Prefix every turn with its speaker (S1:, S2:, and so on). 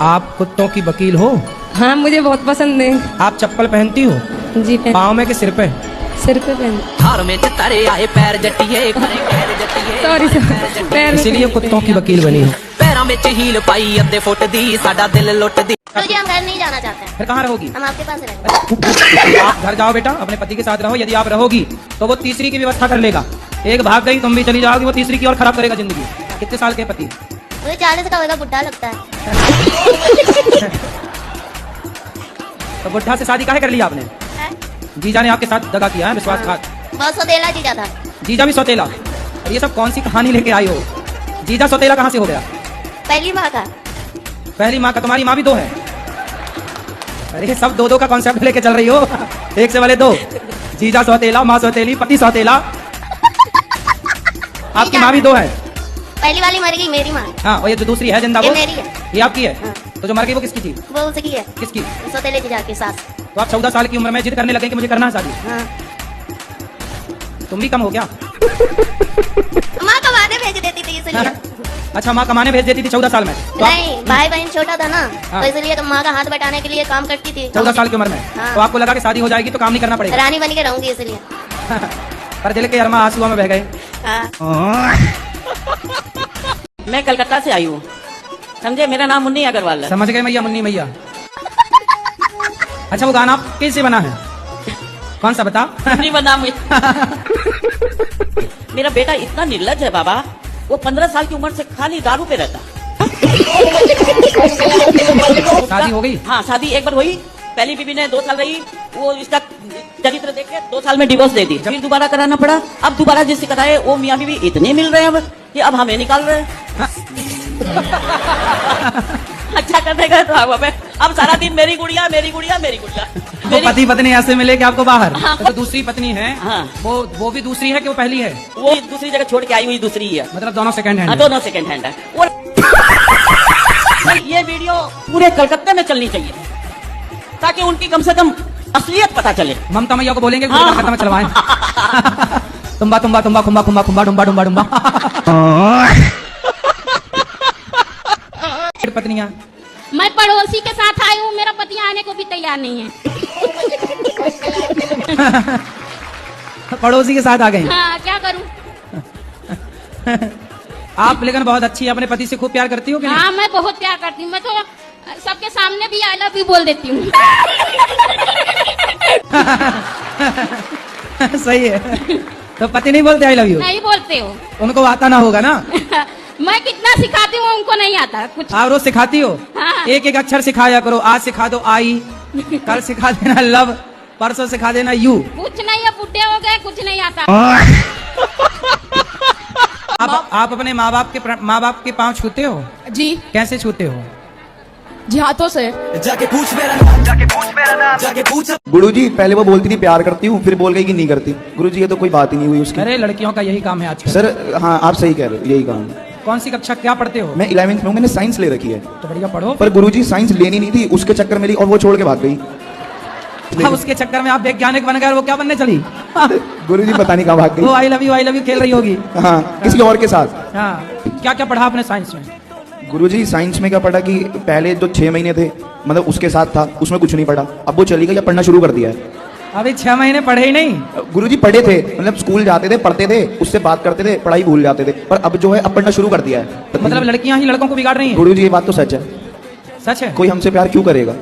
S1: आप कुत्तों की वकील हो?
S2: हाँ, मुझे बहुत पसंद है।
S1: आप चप्पल पहनती हो?
S2: जी
S1: पाँव में कि सिर पे?
S2: सिर पे पहन।
S3: हार में तारे आए पैर जटिए
S2: सॉरी पैर में।
S1: इसीलिए कुत्तों की वकील बनी हो।
S3: पैरों में हील पाई अद्धे फुट दी साडा दिल लुट दी।
S4: तो जी हम घर नहीं जाना चाहते हैं।
S1: फिर कहाँ रहोगी?
S4: हम आपके पास रहते हैं।
S1: आप घर जाओ बेटा, अपने पति के साथ रहो। यदि आप रहोगी तो वो तीसरी की व्यवस्था कर लेगा। एक भाग गई, तुम भी चली जाओगी, वो तीसरी की और खराब करेगा जिंदगी। कितने साल के पति?
S4: मुझे 40 का होगा, बुढ़ा लगता है।
S1: तो बुढ़ा से शादी काहे कर लिया आपने? जीजा ने आपके साथ दगा किया है, विश्वासघात।
S4: बहुत सौतेला जीजा था।
S1: जीजा भी सौतेला? और ये सब कौन सी कहानी लेके आई हो? जीजा सौतेला कहाँ से हो गया?
S4: पहली माँ का।
S1: पहली माँ का? तुम्हारी माँ भी दो है? अरे सब दो दो का कॉन्सेप्ट लेके चल रही हो। एक से वाले दो। जीजा सौतेला, माँ सौतेली, पति सौतेला। आपकी माँ भी दो है?
S4: पहली वाली मर गई, मेरी माँ।
S1: हाँ, और ये जो दूसरी है जिंदा
S4: ये
S1: वो?
S4: मेरी है।
S1: ये आपकी है?
S4: हाँ।
S1: तो जो मर गई वो किसकी थी?
S4: वो उसकी है।
S1: किसकी?
S4: सौतेले जीजा की सास।
S1: तो आप 14 साल की उम्र में जिद करने लगे कि मुझे करना है शादी।
S4: हाँ।
S1: तुम भी कम हो क्या?
S4: माँ कमाने भेज देती थी इसलिए।
S1: अच्छा, माँ कमाने भेज देती थी 14 साल में? तो
S4: नहीं, भाई बहन छोटा था ना,
S1: हाँ।
S4: तो इसलिए माँ का हाथ बटाने के लिए काम करती थी।
S1: 14 साल की उम्र में?
S4: हाँ।
S1: तो आपको लगा कि शादी हो जाएगी तो काम नहीं करना पड़ेगा?
S4: रानी बन के रहूंगी इसलिए।
S1: पर दिल के अरमा आंसुओं में बह गए।
S4: हाँ।
S5: मैं कलकत्ता से आई हूँ, समझे। मेरा नाम मुन्नी अग्रवाल है।
S1: समझ गए मैया, मुन्नी मैया। अच्छा, वो गाना आप कैसे बना है? कौन सा बता?
S5: नहीं बना मेरा बेटा इतना निर्लज है बाबा, वो 15 साल की उम्र से खाली दारू पे रहता।
S1: शादी हो गई?
S5: हाँ, शादी एक बार हुई। पहली बीवी ने 2 साल रही, वो इसका चरित्र देख के 2 साल में डिवोर्स दे दी। फिर दोबारा कराना पड़ा। अब दोबारा जिससे कराए वो मियाँ बीवी इतने मिल रहे हैं अब कि अब हमें निकाल रहे हैं। अच्छा करने गए तो अब सारा दिन मेरी गुड़िया मेरी गुड़िया मेरी गुड़िया।
S1: तो पति पत्नी ऐसे मिले कि आपको बाहर?
S5: हाँ।
S1: तो दूसरी पत्नी है?
S5: हाँ।
S1: वो भी दूसरी है कि वो पहली है?
S5: वो दूसरी जगह छोड़ के आई हुई दूसरी ही है।
S1: मतलब दोनों सेकंड हैंड?
S5: दोनों सेकंड हैंड है। और ये वीडियो पूरे कलकत्ते में चलनी चाहिए ताकि उनकी कम से कम असलियत पता चले।
S1: ममता मैया को बोलेंगे
S5: हाँ।
S1: कलकत्ता में चलवाएं। तुम्बा तुम्बा तुम्बा खुम्बा खुम्बा खुम्बा डुम्बा डुम्बा डुम्बा। पत्नियां?
S6: मैं पड़ोसी के साथ आई हूँ, मेरा पति आने को भी तैयार नहीं है।
S1: पड़ोसी के साथ आ गई?
S6: हाँ, क्या करूँ?
S1: आप लेकिन बहुत अच्छी है, अपने पति से खूब प्यार करती हो कि नहीं?
S6: हाँ, मैं बहुत प्यार करती हूँ। मैं तो सबके सामने भी आई लव यू बोल देती हूँ।
S1: सही है। तो पति नहीं बोलते आई लव यू?
S6: नहीं बोलते हो?
S1: उनको आता ना होगा ना?
S6: मैं कितना सिखाती हूँ, उनको नहीं आता कुछ।
S1: आप रोज सिखाती हो?
S6: हाँ।
S1: एक एक अक्षर सिखाया करो। आज सिखा दो आई, कल सिखा देना लव, परसों सिखा देना यू।
S6: कुछ नहीं है, बुढ़े हो गए, कुछ नहीं आता।
S1: आप अपने माँ बाप के पाँव छूते हो?
S2: जी।
S1: कैसे छूते हो?
S2: जी, हाथों से।
S7: गुरुजी पहले वो बोलती थी प्यार करती हूँ, फिर बोल गई कि नहीं करती। गुरुजी ये तो कोई बात ही नहीं हुई उसकी।
S1: अरे लड़कियों का यही काम है आजकल।
S7: सर हाँ, आप सही कह रहे हो, यही काम है।
S1: कौन सी कक्षा क्या पढ़ते हो?
S7: मैं 11वीं में हूँ, मैंने साइंस ले रखी है।
S1: तो बढ़िया पढ़ो।
S7: पर गुरुजी साइंस लेनी नहीं थी, उसके चक्कर में ली और वो छोड़ के भाग गई।
S1: हाँ, उसके चक्कर में आप वैज्ञानिक बन गए, वो क्या बनने चली?
S7: गुरुजी पता नहीं कहाँ भाग
S1: वो
S7: गई।
S1: आई लव यू खेल रही होगी।
S7: हाँ, किसी और के साथ।
S1: हाँ, क्या क्या पढ़ा आपने साइंस में?
S7: गुरुजी साइंस में क्या पढ़ा कि पहले जो 6 महीने थे, मतलब उसके साथ था, उसमें कुछ नहीं पढ़ा। अब वो चली गई या पढ़ना शुरू कर दिया है।
S1: अभी 6 महीने पढ़े ही नहीं?
S7: गुरुजी पढ़े थे, मतलब स्कूल जाते थे, पढ़ते थे, उससे बात करते थे, पढ़ाई भूल जाते थे। पर अब जो है अब पढ़ना शुरू कर दिया है।
S1: मतलब लड़कियां ही लड़कों को बिगाड़ रही हैं?
S7: गुरुजी ये बात तो सच है।
S1: सच है?
S7: कोई हमसे प्यार क्यों करेगा?